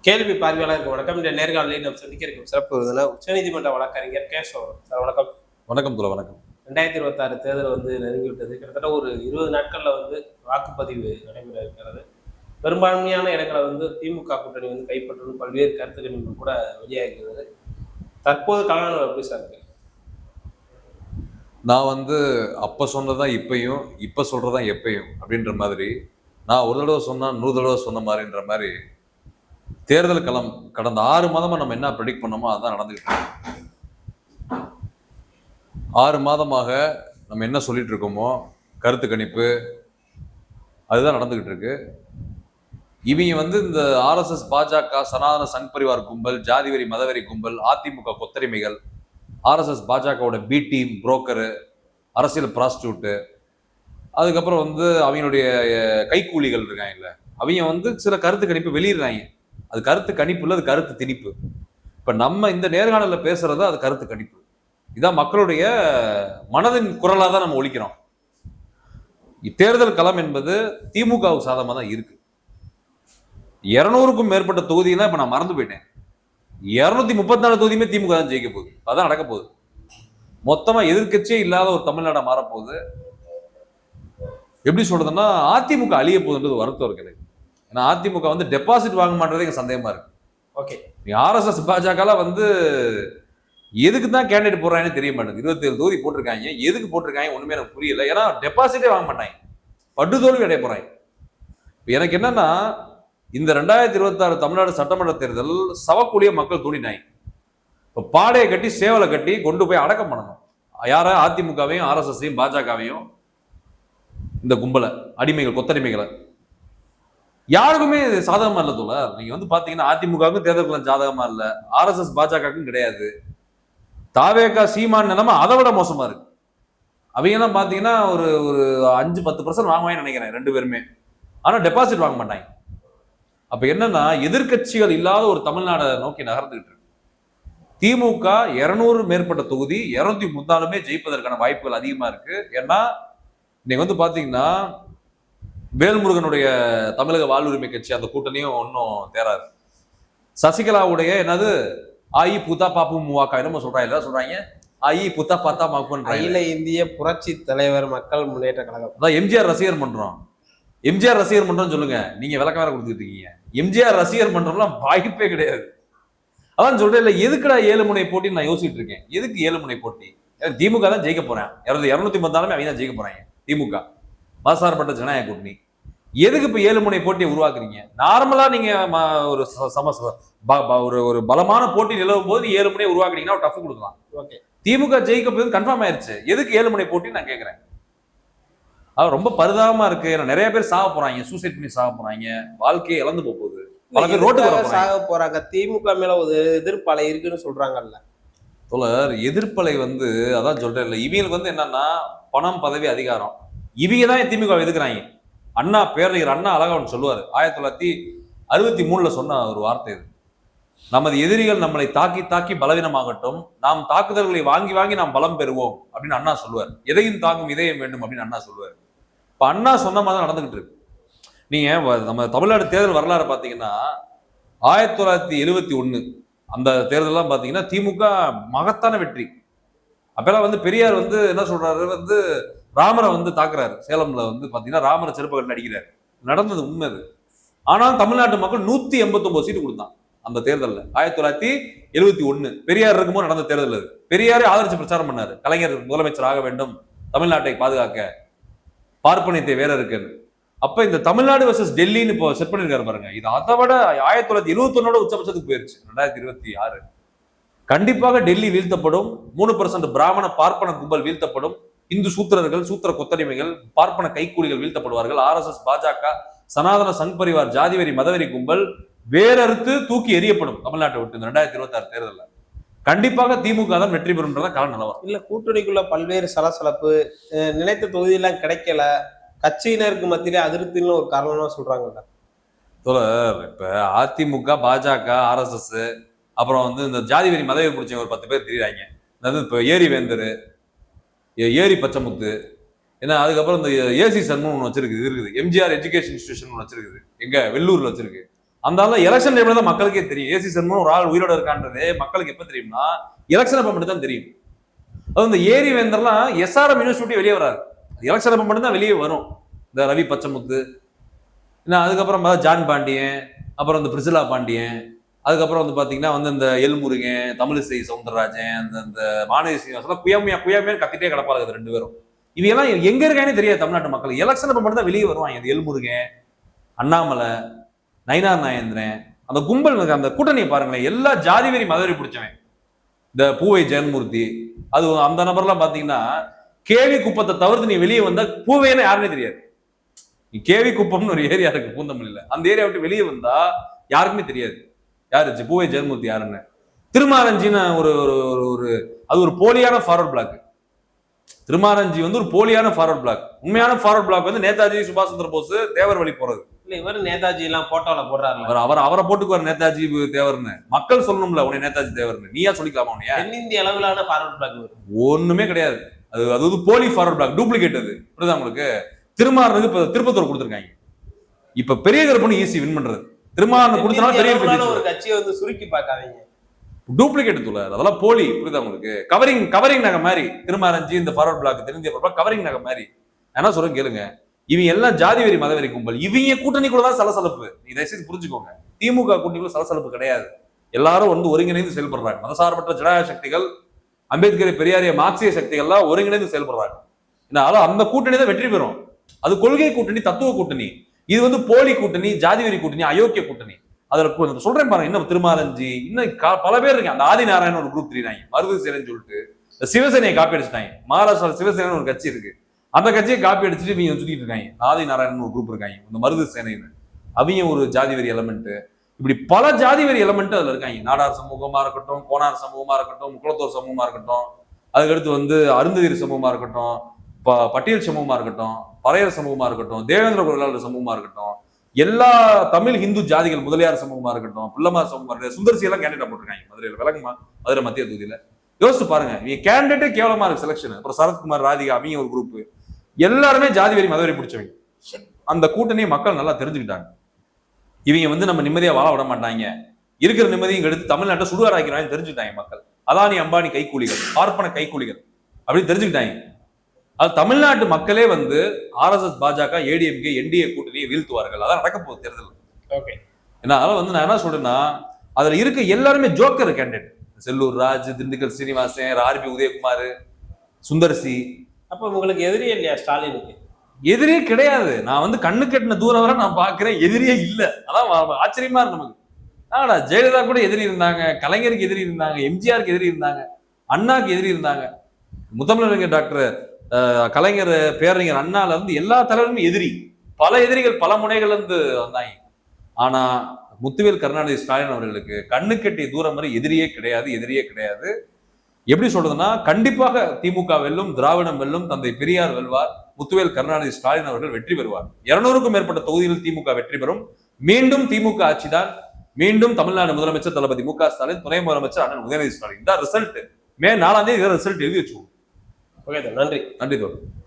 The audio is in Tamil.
கேள்வி பார்வையாளருக்கு வணக்கம். இந்த நேர்காணலில் நாம் சந்திக்க இருக்கும் சிறப்பு விருந்தினர் உச்சநீதிமன்ற வழக்கறிஞர் கேசவன் சார். வணக்கம். வணக்கம் தோழர். வணக்கம். 2026 தேர்தல் நெருங்கிவிட்டது. கிட்டத்தட்ட ஒரு 20 நாட்கள்ல வாக்குப்பதிவு நடைபெற இருக்கிறது. பெரும்பான்மையான இடங்களை திமுக கூட்டணி கைப்பற்றணும் பல்வேறு கருத்துக்கள் கூட வெளியாகிறது. தற்போது கலவரம் எப்படி சார் இருக்கு? நான் அப்ப சொன்னதான் இப்பயும், இப்ப சொல்றதான் எப்பயும் அப்படின்ற மாதிரி, நான் ஒரு தடவை சொன்னா 100 தடவை சொன்ன மாதிரின்ற மாதிரி தேர்தல் களம் கடந்த 6 மாதமா நம்ம என்ன ப்ரெடிக்ட் பண்ணோமோ அதான் நடந்துகிட்டு இருக்கு. 6 மாதமாக நம்ம என்ன சொல்லிட்டு இருக்கோமோ கருத்து கணிப்பு அதுதான் நடந்துகிட்டு இருக்கு. இவங்க இந்த RSS, பாஜக, சனாதன சங் பரிவார் கும்பல், ஜாதிவெறி மதவெறி கும்பல், அதிமுக கொத்தரிமைகள், RSS பாஜகவோட பி டீம், புரோக்கரு, அரசியல் ப்ராஸ்டியூட்டு, அதுக்கப்புறம் அவங்களுடைய கைக்கூலிகள் இருக்காங்கல்ல, அவங்க சில கருத்து கணிப்பு வெளியிடுறாங்க. அது கருத்து கணிப்பு இல்லை, அது கருத்து திணிப்பு. இப்ப நம்ம இந்த நேர்காணல பேசுறது அது கருத்து கணிப்பு. இதான் மக்களுடைய மனதின் குரலா தான் நம்ம ஒலிக்கிறோம். தேர்தல் களம் என்பது திமுகவுக்கு சாதகமா தான் இருக்கு. 200க்கும் மேற்பட்ட தொகுதினா இப்ப நான் மறந்து போயிட்டேன். 234 தொகுதியுமே திமுக தான் ஜெயிக்க போகுது. அதான் நடக்க போகுது. மொத்தமா எதிர்க்கட்சியே இல்லாத ஒரு தமிழ்நாடா மாறப்போகுது. எப்படி சொல்றதுன்னா அதிமுக அழிய போகுதுன்றது வருத்தம் இருக்கு எனக்கு. ஏன்னா அதிமுக டெபாசிட் வாங்க மாட்டதே எனக்கு சந்தேகமா இருக்கு. ஓகே, RSS பாஜக எதுக்கு தான் கேண்டிடேட் போடுறாங்கன்னு தெரிய மாட்டேங்குது. 27 தொகுதி போட்டிருக்காங்க, எதுக்கு போட்டிருக்காங்க ஒண்ணுமே எனக்கு புரியல. ஏன்னா டெபாசிட்டே வாங்க மாட்டாங்க, படுதோல்வி அடைய போறாங்க. எனக்கு என்னன்னா இந்த 2026 தமிழ்நாடு சட்டமன்ற தேர்தல் சவக்கூலிய மக்கள் தூண்டினாங்க. இப்ப பாடையை கட்டி சேவலை கட்டி கொண்டு போய் அடக்கம் பண்ணணும். யார? அதிமுகவையும் RSSையும் பாஜகவையும், இந்த கும்பலை, அடிமைகள், கொத்தடிமைகளை. யாருக்குமே சாதகமா இல்ல தோழர். நீங்க பாத்தீங்கன்னா அதிமுகவுக்கும் தேர்தல் சாதகமா இல்ல, RSS பாஜகவுக்கும் கிடையாது. தாவேகா சீமான் நிலைமை அதை விட மோசமா இருக்கு. அவங்க எல்லாம் பாத்தீங்கன்னா ஒரு 5-10% வாங்குவாங்கன்னு நினைக்கிறேன் ரெண்டு பேருமே. ஆனா டெபாசிட் வாங்க மாட்டாங்க. அப்ப என்னன்னா எதிர்கட்சிகள் இல்லாத ஒரு தமிழ்நாடை நோக்கி நகர்ந்துகிட்டு இருக்கு. திமுக 200 மேற்பட்ட தொகுதி 203 ஜெயிப்பதற்கான வாய்ப்புகள் அதிகமா இருக்கு. ஏன்னா இன்னைக்கு பாத்தீங்கன்னா வேல்முருகனுடைய தமிழக வாழ்வுரிமை கட்சி அந்த கூட்டணியும் ஒன்னும் தேராது. சசிகலாவுடைய என்னது ஆயி புத்தா பாப்பு மூவாக்கா என்னமோ சொல்றாங்க. ஆயி புத்தா பாத்தா மாப்புன்ற அகில இந்திய புரட்சி தலைவர் மக்கள் முன்னேற்ற கழகம். அதான் எம்ஜிஆர் ரசிகர் மன்றம். எம்ஜிஆர் ரசிகர் மன்றம் சொல்லுங்க, நீங்க விளக்கம் வேற கொடுத்துட்டு இருக்கீங்க. எம்ஜிஆர் ரசிகர் மன்றம்லாம் வாய்ப்பே கிடையாது. அதான் சொல்றேன் இல்ல, எதுக்குடா 7 முனை போட்டி நான் யோசிச்சுட்டு இருக்கேன். எதுக்கு 7 முனை போட்டி? திமுக தான் ஜெயிக்க போறேன். 254 அவங்க தான் ஜெயிக்க போறாங்க. திமுக மதசார்பற்ற ஜனநாயக கூட்டணி. எதுக்கு இப்ப 7 முனை போட்டியை உருவாக்குறீங்க? நார்மலா நீங்க ஒரு பலமான போட்டி நிலவும் போது 7 முனை உருவாக்குறீங்கன்னா டஃப் கொடுக்கலாம். திமுக ஜெயிக்க போது கன்ஃபார்ம் ஆயிருச்சு. எதுக்கு 7 முனை போட்டி நான் கேட்கிறேன். அது ரொம்ப பரிதாபமா இருக்கு. நிறைய பேர் சாக போறாங்க, சூசைட் பண்ணி சாக போறாங்க, வாழ்க்கையை இழந்து போகுது. பல பேர் ரோட்டுக்கு சாக போறாங்க. திமுக மேல ஒரு எதிர்ப்பலை இருக்குன்னு சொல்றாங்கல்ல தோழர். எதிர்ப்பலை அதான் சொல்றேன் இல்ல, இவங்களுக்கு என்னன்னா பணம், பதவி, அதிகாரம். இவங்க தான் திமுக எதுக்குறாங்க. அண்ணா பேரறிஞர் அண்ணா அழகா சொல்லுவாரு, 1963 சொன்ன ஒரு வார்த்தை இது. நமது எதிரிகள் நம்மளை தாக்கி தாக்கி பலவீனமாகட்டும், நாம் தாக்குதல்களை வாங்கி வாங்கி நாம் பலம் பெறுவோம் அப்படின்னு அண்ணா சொல்லுவார். எதையும் தாங்கும் இதயம் வேண்டும் அப்படின்னு அண்ணா சொல்லுவார். இப்ப அண்ணா சொன்ன மாதிரி தான் நடந்துகிட்டு இருக்கு. நீங்க நம்ம தமிழ்நாடு தேர்தல் வரலாறு பாத்தீங்கன்னா 1971 அந்த தேர்தலாம் பாத்தீங்கன்னா திமுக மகத்தான வெற்றி. அப்பெல்லாம் பெரியார் என்ன சொல்றாரு, ராமரை தாக்குறாரு. சேலம்ல பாத்தீங்கன்னா ராமரை செருப்பகட்டில் அடிக்கிறாரு. நடந்தது உண்மை அது. ஆனால் தமிழ்நாட்டு மக்கள் 189 சீட்டு கொடுத்தான் அந்த தேர்தலில். 1971 பெரியார் இருக்கும்போது நடந்த தேர்தல் அது. பெரியாரே ஆதரிச்சு பிரச்சாரம் பண்ணாரு, கலைஞர் முதலமைச்சர் ஆக வேண்டும், தமிழ்நாட்டை பாதுகாக்க, பார்ப்பனியத்தை வேற இருக்குன்னு. அப்ப இந்த தமிழ்நாடு வர்சஸ் டெல்லின்னு இப்போ செட் பண்ணிருக்காரு பாருங்க. இது அதை விட 1971 உச்சபட்சத்துக்கு போயிருச்சு 2026. கண்டிப்பாக டெல்லி வீழ்த்தப்படும். 3% பிராமண பார்ப்பன கும்பல் வீழ்த்தப்படும். இந்து சூத்திரர்கள், சூத்திர கொத்தடிமைகள், பார்ப்பன கைக்கூலிகள் வீழ்த்தப்படுவார்கள். RSS பாஜக, சனாதன சங் பரிவார், ஜாதிவெறி மதவெறி கும்பல் வேறறுத்து தூக்கி எறியப்படும் தமிழ்நாட்டை விட்டு. இந்த 2026 தேர்தலில் கண்டிப்பாக திமுக தான் வெற்றி பெறும்ன்றத கால நிலவரம். இல்ல, கூட்டணிக்குள்ள பல்வேறு சலசலப்பு, நினைத்த தொகுதியெல்லாம் கிடைக்கல, கட்சியினருக்கு மத்தியிலே அதிருப்தின்னு ஒரு காரணமா சொல்றாங்க. இப்ப அதிமுக, பாஜக, RSS, அப்புறம் இந்த ஜாதிவெறி மதவெறி பிடிச்ச ஒரு 10 பேர் தெரியுறாங்க. இப்ப ஏரி வேந்தர், ஏரி பச்சைமுத்து, ஏன்னா அதுக்கப்புறம் இந்த ஏசி சன்மன் ஒன்று வச்சிருக்கு, இருக்குது எம்ஜிஆர் எஜுகேஷன் இன்ஸ்டிடியூஷன் ஒன்று வச்சிருக்குது, எங்க வெள்ளூர்ல வச்சிருக்கு. அந்த ஆள் எலெக்ஷன் டைம்ல தான் மக்களுக்கே தெரியும். ஏசி சண்முகம் ஒரு ஆள் உயிரோட இருக்கான்றது மக்களுக்கு எப்ப தெரியும்னா எலெக்ஷன் அப்ப மட்டும் தான் தெரியும். அது இந்த ஏரி வேந்தர்லாம் எஸ்ஆர்எம் யூனிவர்சிட்டி வெளியே வராது, எலெக்ஷன் அப்ப மட்டும் தான் வெளியே வரும். இந்த ரவி பச்சமுத்து, அதுக்கப்புறம் ஜான் பாண்டியன், அப்புறம் இந்த பிரிசிலா பாண்டியன், அதுக்கப்புறம் வந்து பாத்தீங்கன்னா வந்து இந்த எல்முருகன், தமிழிசை சவுந்தரராஜன், இந்த மாணவி சீனிவாசன் குயமையா குயமையான்னு கத்திட்டே கிடப்பாங்க ரெண்டு பேரும். இவையெல்லாம் எங்க இருக்கானே தெரியாது தமிழ்நாட்டு மக்கள். எலெக்ஷன் அப்ப மட்டும் தான் வெளியே வருவாங்க. இந்த எல்முருகன், அண்ணாமலை, நயினார் நாகேந்திரன், அந்த கும்பல், அந்த கூட்டணியை பாருங்களேன், எல்லா ஜாதி வெறி மதவெறி பிடிச்சவன். இந்த பூவை ஜெயன்மூர்த்தி, அது அந்த நபர்லாம் பாத்தீங்கன்னா கேவி குப்பத்தை தவிர்த்து நீ வெளியே வந்தா பூவைன்னு யாருன்னே தெரியாது. கேவி குப்பம்னு ஒரு ஏரியா இருக்கு பூந்தமல்லியில, அந்த ஏரியா விட்டு வெளியே வந்தா யாருக்குமே தெரியாது யாரு பூவை ஜெயன்மூர்த்தி யாருன்னு. திருமாரஞ்சின்னு ஒரு ஒரு அது ஒரு போலியான ஃபார்வர்ட் பிளாக். திருமாரஞ்சி வந்து ஒரு போலியான ஃபார்வர்ட் பிளாக். உண்மையான ஃபார்வர்ட் பிளாக் வந்து நேதாஜி, சுபாஷ் சந்திர போஸ், தேவர் வழி போறது. இல்ல இவர் நேதாஜி எல்லாம் போட்டோல போடுறாரு. அவரை போட்டுக்குவார் நேதாஜி தேவர்னு. மக்கள் சொல்லணும்ல உன்னை நேதாஜி தேவர்னு, நீயா சொல்லிக்கலாமா உன்னைய? தென்னிந்திய அளவிலான ஃபார்வர்ட் பிளாக் ஒண்ணுமே கிடையாது. அது போலி ஃபார்வர்ட் பிளாக், டூப்ளிகேட். அது புரியுதா உங்களுக்கு? திருமாறனுக்கு இப்ப திருப்பத்தூர் கொடுத்துருக்காங்க. இப்ப பெரிய கருப்பணி ஈஸி வின் பண்றது. திருமாறன் கொடுத்தனால பெரிய ஒரு கட்சியை வந்து சுருக்கி பார்க்காதீங்க. டூப்ளிகேட் தூளார், அதெல்லாம் போலி. புரியுதா உங்களுக்கு? கவரிங் நகை மாதிரி திருமாரஞ்சி, இந்த ஃபார்வர்ட் பிளாக், தென்னிந்திய கவரிங் நகை மாதிரி. என்ன சொல்றேன் கேளுங்க, இவங்க எல்லாம் ஜாதி வெறி மதவெறி கும்பல். இவங்க கூட்டணிக்குள்ள தான் சலசலப்பு. நீ தயவுசெய்து புரிஞ்சுக்கோங்க, திமுக கூட்டணிக்குள்ள சலசலப்பு கிடையாது. எல்லாரும் வந்து ஒருங்கிணைந்து செயல்படுறாங்க. மதசார்பற்ற ஜனநாயக சக்திகள், அம்பேத்கரை, பெரியாரிய, மார்க்சிய சக்திகள்லாம் ஒருங்கிணைந்து செயல்படுறாங்க. அந்த கூட்டணி தான் வெற்றி பெறும். அது கொள்கை கூட்டணி, தத்துவ கூட்டணி. இது வந்து போலி கூட்டணி, ஜாதி வெறி கூட்டணி, அயோக்கிய கூட்டணி. அதுல சொல்றேன் பாருங்க, இன்னும் திருமாரஞ்சி, இன்னும் பல பேர் இருக்காங்க. அந்த ஆதி நாராயணன் ஒரு குரூப் தெரியுறாங்க, மருது சேரன்னு சொல்லிட்டு சிவசேனையை காப்பி அடிச்சுட்டாங்க. மகாராஷ்டிரா சிவசேனை ஒரு கட்சி இருக்கு, அந்த கட்சியை காப்பி அடிச்சுட்டு இவங்க சுத்திட்டு இருக்காங்க. ஆதி நாராயணன் ஒரு குரூப் இருக்காங்க, இந்த மருது சேனைன்னு. அவங்க ஒரு ஜாதி வெறி எலமெண்ட். இப்படி பல ஜாதி வெறி எலமெண்ட் அதுல இருக்காங்க. நாடார் சமூகமா இருக்கட்டும், கோனார் சமூகமா இருக்கட்டும், முக்குளத்தோர் சமூகமா இருக்கட்டும், அதுக்கடுத்து வந்து அருந்ததிரி சமூகமா இருக்கட்டும், பட்டியல் சமூகமா இருக்கட்டும், பறையர் சமூகமா இருக்கட்டும், தேவேந்திர குரலாளர் சமூகமா இருக்கட்டும், எல்லா தமிழ் ஹிந்து ஜாதிகள், முதலியார் சமூகமா இருக்கட்டும், பிள்ளமார் சமூகமா இருக்கட்டும், சுந்தர்சி எல்லாம் கேண்டிடேட் போட்டிருக்காங்க மதுரையில், விளங்குமா? மதுரை மத்திய தொகுதியில. யோசிச்சு பாருங்க, இவங்க கேண்டிடேட்டே கேவலமா இருக்கு செலக்ஷன். அப்புறம் சரத்குமார், ராதிகா, அவங்க ஒரு குரூப், எல்லாருமே ஜாதி வெறி மதவெறி பிடிச்சவங்க. அந்த கூட்டணியை மக்கள் நல்லா தெரிஞ்சுக்கிட்டாங்க. இவங்க வந்து நம்ம நிம்மதியா வாழ விட மாட்டாங்க, இருக்கிற நிம்மதியும் எடுத்து தமிழ்நாட்டை சுடுகாடாக்கிறாங்க தெரிஞ்சுக்கிட்டாங்க மக்கள். அதானி, அம்பானி கைக்கூலிகள், பார்ப்பன கைக்கூலிகள் அப்படின்னு தெரிஞ்சுக்கிட்டாங்க. அது தமிழ்நாட்டு மக்களே வந்து RSS, பாஜக, ADMK, NDA கூட்டணியை வீழ்த்துவார்கள். அதான் நடக்க போகுது தேர்தல். ஓகே. ஏன்னா அதனால வந்து நான் என்ன சொல்றேன்னா, அதுல இருக்க எல்லாருமே joker candidate. Sellur Raj, Dindigul Srinivasan, RB Udhayakumar, Sundar C. அப்ப உங்களுக்கு எதிரியே இல்லையா ஸ்டாலினுக்கு? எதிரியே கிடையாது. நான் வந்து கண்ணு கட்டின தூரம் வரை நான் பாக்குறேன், எதிரியே இல்ல. அதான் ஆச்சரியமா இருக்கு நமக்கு. ஆனா ஜெயலலிதா கூட எதிரி இருந்தாங்க, கலைஞருக்கு எதிரி இருந்தாங்க, MGRக்கு எதிரி இருந்தாங்க, அண்ணாக்கு எதிரி இருந்தாங்க, முத்தமிழறிஞர் டாக்டர் கலைஞர், பேரறிஞர் அண்ணால இருந்து எல்லா தலைவருமே எதிரி. பல எதிரிகள் பல முனைகள்ல இருந்து வந்தாங்க. ஆனா முத்துவேல் கருணாநிதி ஸ்டாலின் அவர்களுக்கு கண்ணு கட்டிய தூரம் வரை எதிரியே கிடையாது, எதிரியே கிடையாது. எப்படி சொல்றதுன்னா, கண்டிப்பாக திமுக வெல்லும், திராவிடம் வெல்லும், தந்தை பெரியார் வெல்வார், முத்துவேல் கருணாநிதி ஸ்டாலின் அவர்கள் வெற்றி பெறுவார். 200க்கும் மேற்பட்ட தொகுதியில் திமுக வெற்றி பெறும். மீண்டும் திமுக ஆட்சிதான். மீண்டும் தமிழ்நாடு முதலமைச்சர் தளபதி MK ஸ்டாலின், துணை முதலமைச்சர் அண்ணன் உதயநிதி ஸ்டாலின். இந்த ரிசல்ட் மே 4ஆம் தேதி ரிசல்ட் எழுதி வச்சுக்கோங்க. ஓகே, நன்றி. நன்றி தோழர்.